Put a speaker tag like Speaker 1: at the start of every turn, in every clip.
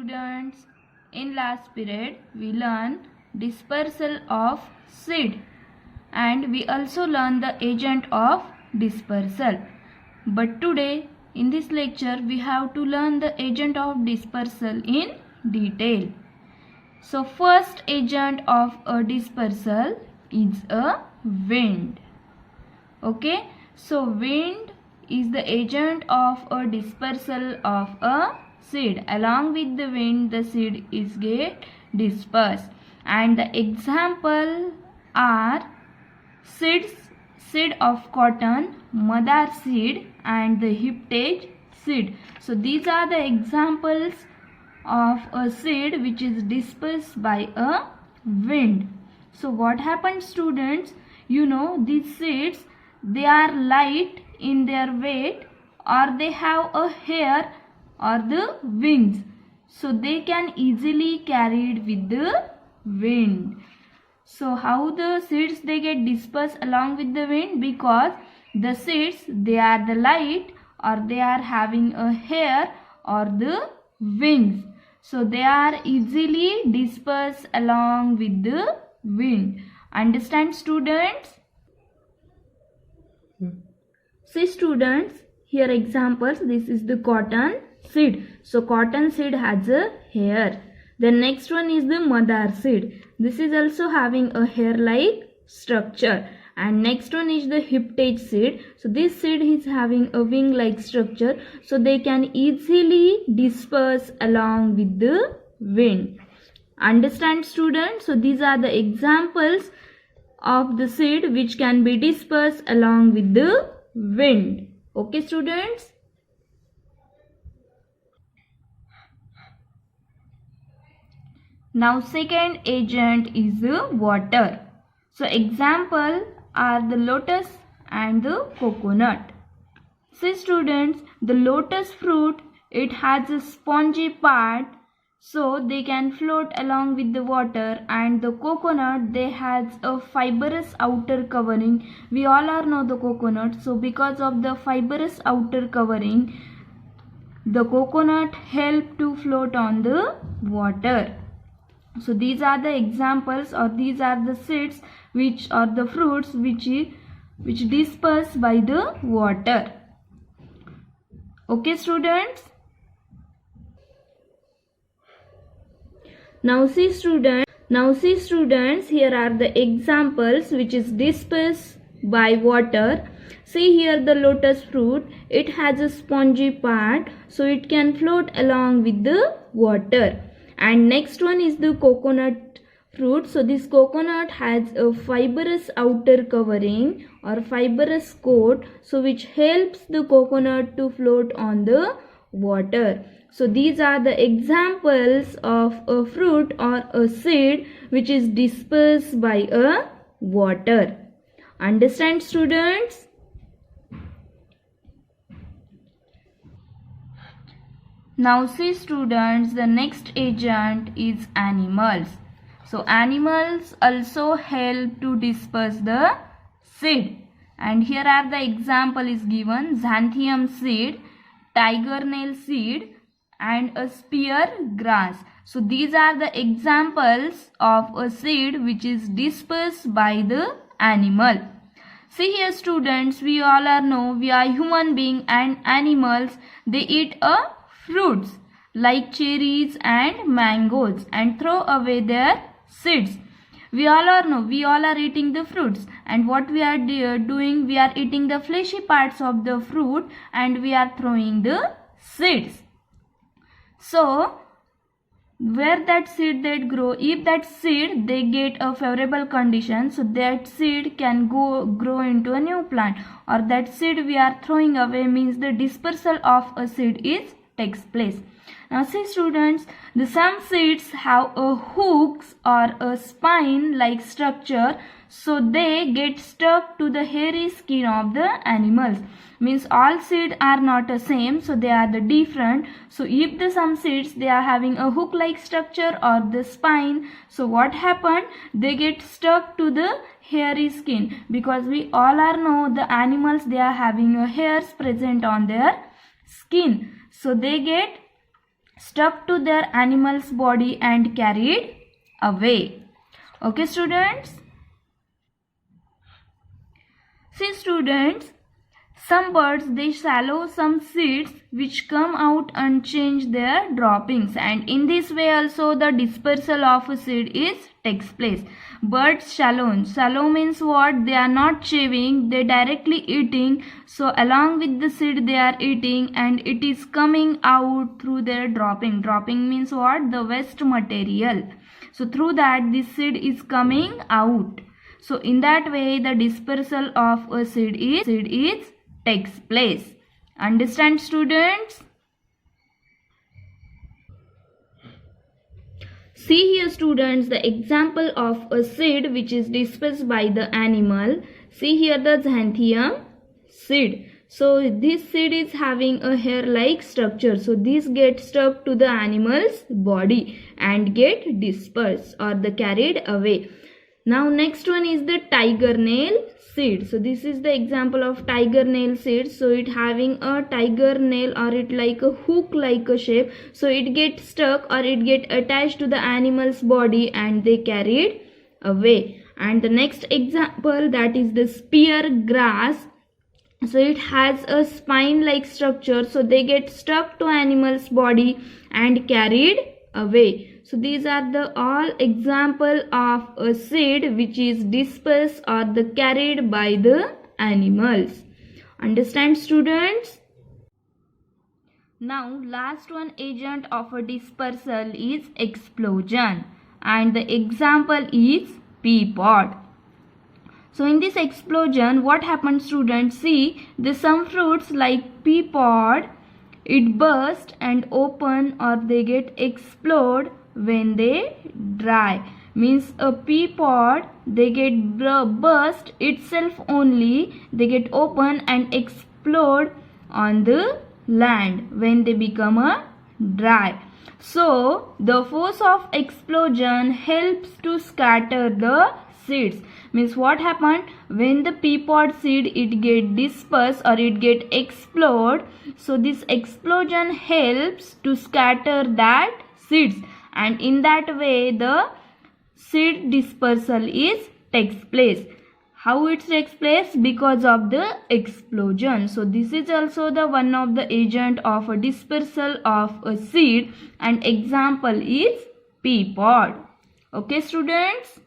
Speaker 1: students, in last period we learned dispersal of seed and we also learned the agent of dispersal. But today in this lecture we have to learn the agent of dispersal in detail. So first agent of a dispersal is a wind. Okay, so wind is the agent of a dispersal of a seed. Along with the wind the seed is get dispersed, and the example are seed of cotton, madar seed and the hiptage seed. So these are the examples of a seed which is dispersed by a wind. So what happens, students? You know, these seeds, they are light in their weight, or they have a hair or the wings, so they can easily carried with the wind. So how the seeds they get dispersed along with the wind? Because the seeds, they are the light or they are having a hair or the wings, so they are easily dispersed along with the wind. Understand, students? See students, here examples. This is the cotton seed. So cotton seed has a hair. The next one is the madar seed. This is also having a hair-like structure. And next one is the hiptage seed. So this seed is having a wing-like structure, so they can easily disperse along with the wind. Understand, students? So these are the examples of the seed which can be dispersed along with the wind. Okay, students? Now second agent is the water. So example are the lotus and the coconut. See students, the lotus fruit, it has a spongy part, so they can float along with the water, and the coconut, they has a fibrous outer covering. We all are know the coconut, so because of the fibrous outer covering, the coconut help to float on the water. So these are the examples, or these are the seeds which are the fruits which disperse by the water. Okay, students? Now see students, here are the examples which is dispersed by water. See here the lotus fruit, it has a spongy part, so it can float along with the water. And next one is the coconut fruit. So this coconut has a fibrous outer covering or fibrous coat, so which helps the coconut to float on the water. So these are the examples of a fruit or a seed which is dispersed by a water. Understand, students? Now see students, the next agent is animals. So animals also help to disperse the seed. And here are the example is given: xanthium seed, tiger nail seed and a spear grass. So these are the examples of a seed which is dispersed by the animal. See here students, we all are know we are human being and animals, they eat fruits like cherries and mangoes and throw away their seeds. We all are know, we all are eating the fruits, and what we are doing, we are eating the fleshy parts of the fruit and we are throwing the seeds. So where that seed that grow, if that seed they get a favorable condition, so that seed can grow into a new plant, or that seed we are throwing away means the dispersal of a seed takes place. Now see students, the some seeds have a hooks or a spine like structure, so they get stuck to the hairy skin of the animals. Means all seeds are not the same, so they are the different. So if the some seeds they are having a hook like structure or the spine, so what happened, they get stuck to the hairy skin, because we all are know the animals they are having a hairs present on their skin, so they get stuck to their animal's body and carried away. Okay, students? See, students, some birds, they swallow some seeds which come out and change their droppings, and in this way also the dispersal of a seed takes place. Birds swallow means what? They are not chewing, they directly eating. So along with the seed they are eating, and it is coming out through their dropping. Dropping means what? The waste material. So through that this seed is coming out. So in that way the dispersal of a seed takes place. Understand, students? See here, students, the example of a seed which is dispersed by the animal. See here the xanthium seed. So this seed is having a hair-like structure. So this gets stuck to the animal's body and get dispersed or the carried away. Now next one is the tiger nail seed. So this is the example of tiger nail seed. So it having a tiger nail or it like a hook like a shape. So it gets stuck or it get attached to the animal's body and they carried away. And the next example, that is the spear grass. So it has a spine like structure. So they get stuck to animal's body and carried away. So these are the all example of a seed which is dispersed or the carried by the animals. Understand, students? Now last one agent of a dispersal is explosion, and the example is pea pod. So in this explosion, what happens, students? See, the some fruits like pea pod, it burst and open or they get explode when they dry. Means a pea pod, they get burst itself only, they get open and explode on the land when they become a dry. So the force of explosion helps to scatter the seeds. Means what happened? When the pea pod seed it get dispersed or it get explode, so this explosion helps to scatter that seeds, and in that way the seed dispersal takes place. How it takes place? Because of the explosion. So this is also the one of the agent of a dispersal of a seed, and example is pea pod. Okay, students?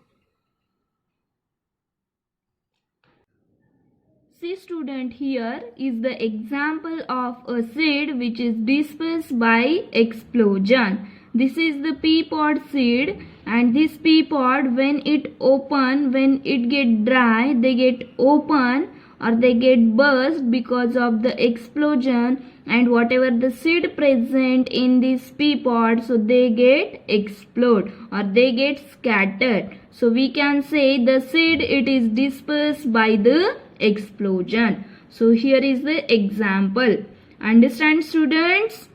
Speaker 1: See, student, here is the example of a seed which is dispersed by explosion. This is the pea pod seed, and this pea pod, when it open, when it get dry, they get open or they get burst because of the explosion, and whatever the seed present in this pea pod, so they get explode or they get scattered. So we can say the seed it is dispersed by the explosion. So here is the example. Understand, students?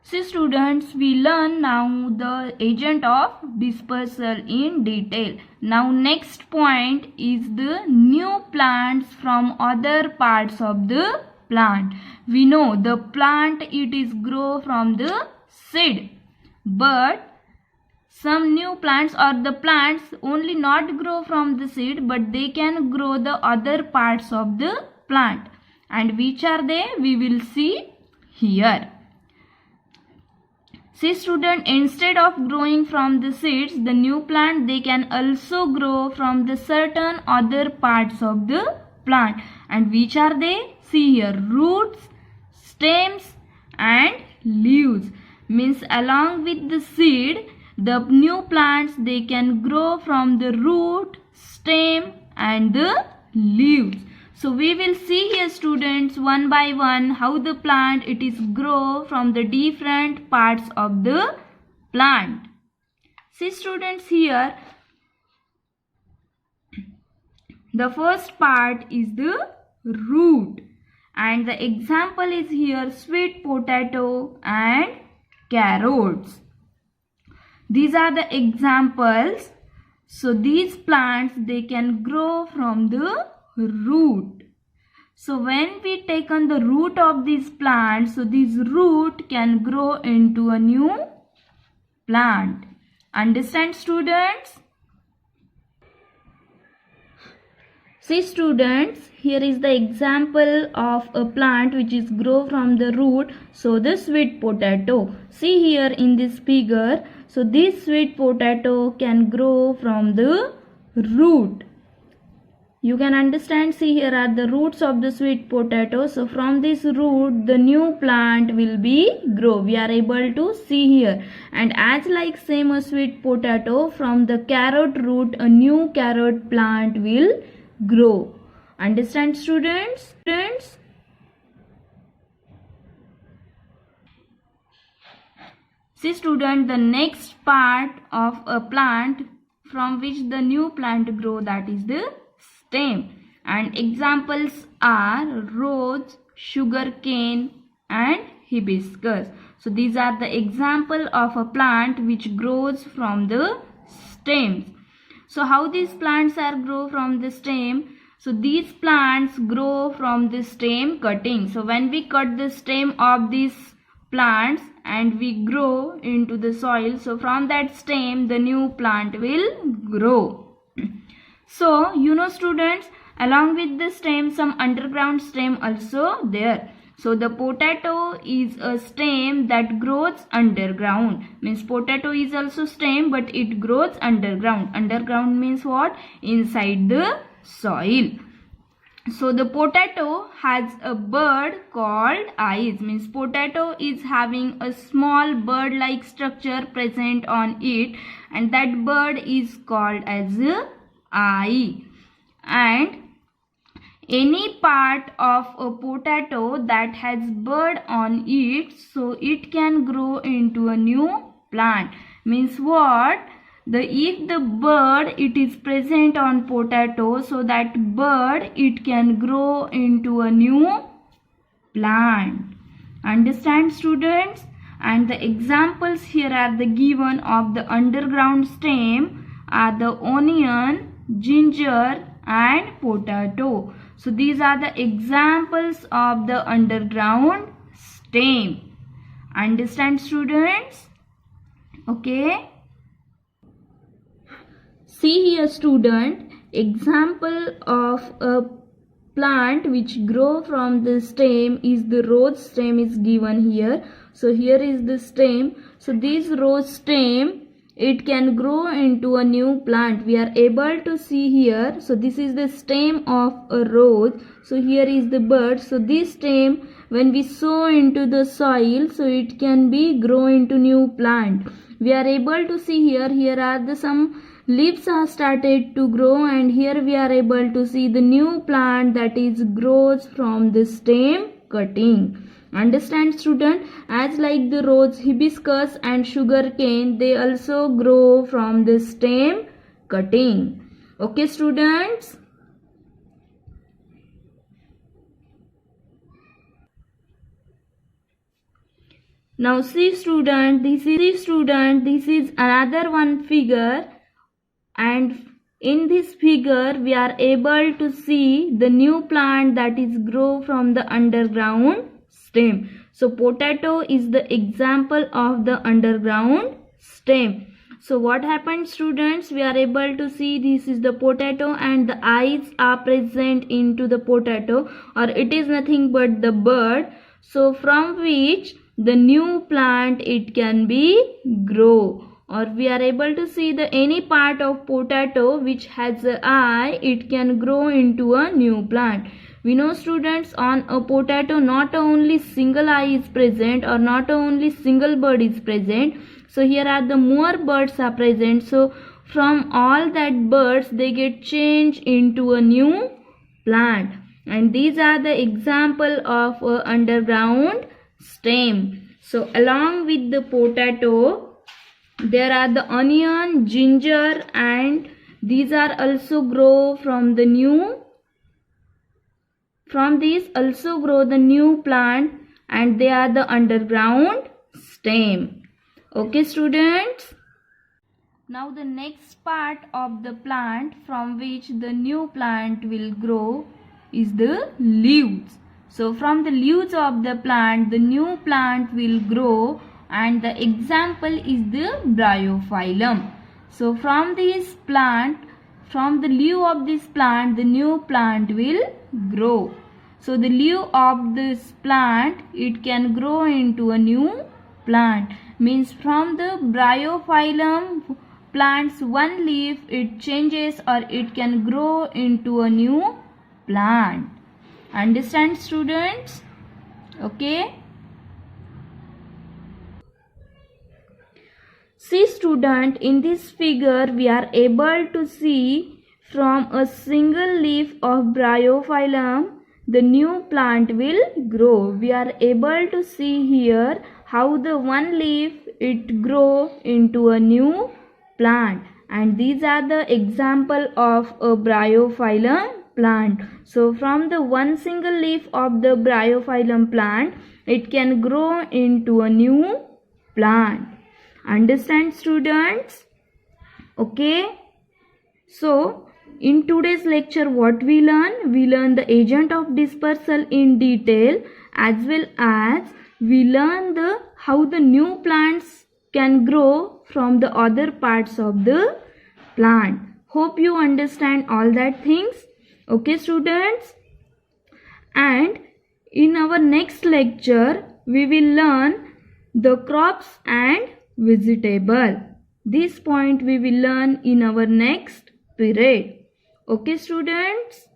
Speaker 1: See, students, we learn now the agent of dispersal in detail. Now next point is the new plants from other parts of the plant. We know the plant it is grow from the seed, but some new plants or the plants only not grow from the seed, but they can grow the other parts of the plant. And which are they? We will see here. See, student, instead of growing from the seeds, the new plant they can also grow from the certain other parts of the plant. And which are they? See here, roots, stems and leaves. Means along with the seed, the new plants they can grow from the root, stem and the leaves. So we will see here, students, one by one how the plant it is grow from the different parts of the plant. See, students, here the first part is the root, and the example is here sweet potato and carrots. These are the examples. So these plants they can grow from the root. So when we take on the root of this plant, so this root can grow into a new plant. Understand, students? See students, here is the example of a plant which is grow from the root. So the sweet potato. See here in this figure. So this sweet potato can grow from the root. You can understand, see here are the roots of the sweet potato. So from this root the new plant will be grow. We are able to see here. And as like same a sweet potato, from the carrot root a new carrot plant will grow. Understand, students? See student, the next part of a plant from which the new plant grow, that is the stem. And examples are rose, sugar cane and hibiscus. So these are the example of a plant which grows from the stems. So how these plants are grow from the stem? So these plants grow from the stem cutting. So when we cut the stem of these plants and we grow into the soil, so from that stem the new plant will grow. So you know students, along with the stem some underground stem also there. So the potato is a stem that grows underground. Means potato is also stem but it grows underground. Underground means what? Inside the soil. So the potato has a bird called eyes. Means potato is having a small bird like structure present on it, and that bird is called as a eye. And any part of a potato that has bird on it, so it can grow into a new plant. Means what? If the bird it is present on potato, so that bird it can grow into a new plant. Understand, students? And the examples here are the given of the underground stem are the onion, ginger and potato. So these are the examples of the underground stem. Understand, students? Okay. See here student, example of a plant which grow from the stem is the rose stem is given here. So here is the stem. So this rose stem, it can grow into a new plant. We are able to see here. So this is the stem of a rose. So here is the bud. So this stem when we sow into the soil, so it can be grow into new plant. We are able to see here. Here are the some leaves are started to grow, and here we are able to see the new plant that is grows from the stem cutting. Understand, student? As like the rose, hibiscus and sugar cane, they also grow from the stem cutting. Okay, students? Now see student, this is another one figure, and in this figure we are able to see the new plant that is grow from the underground stem. So potato is the example of the underground stem. So what happened, students? We are able to see this is the potato and the eyes are present into the potato, or it is nothing but the bird. So from which the new plant it can be grow. Or we are able to see the any part of potato which has an eye, it can grow into a new plant. We know, students, on a potato not only single eye is present or not only single bird is present. So here are the more birds are present. So from all that birds they get changed into a new plant. And these are the example of underground stem. So along with the potato, there are the onion, ginger, and these are also grow from the new. From these also grow the new plant, and they are the underground stem. Okay, students? Now the next part of the plant from which the new plant will grow is the leaves. So from the leaves of the plant, the new plant will grow, and the example is the bryophyllum. So from this plant, from the leaf of this plant, the new plant will grow. So the leaf of this plant, it can grow into a new plant. Means from the bryophyllum plant's one leaf, it changes or it can grow into a new plant. Understand, students? Okay. See, student, in this figure we are able to see from a single leaf of bryophyllum the new plant will grow. We are able to see here how the one leaf it grow into a new plant, and these are the example of a bryophyllum plant. So from the one single leaf of the bryophyllum plant, it can grow into a new plant. Understand, students? Okay. So in today's lecture, what we learn? We learn the agent of dispersal in detail, as well as we learn the how the new plants can grow from the other parts of the plant. Hope you understand all that things. Okay, students? And in our next lecture, we will learn the crops and vegetable. This point we will learn in our next period. Okay, students?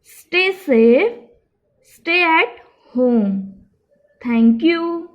Speaker 1: Stay safe. Stay at home. Thank you.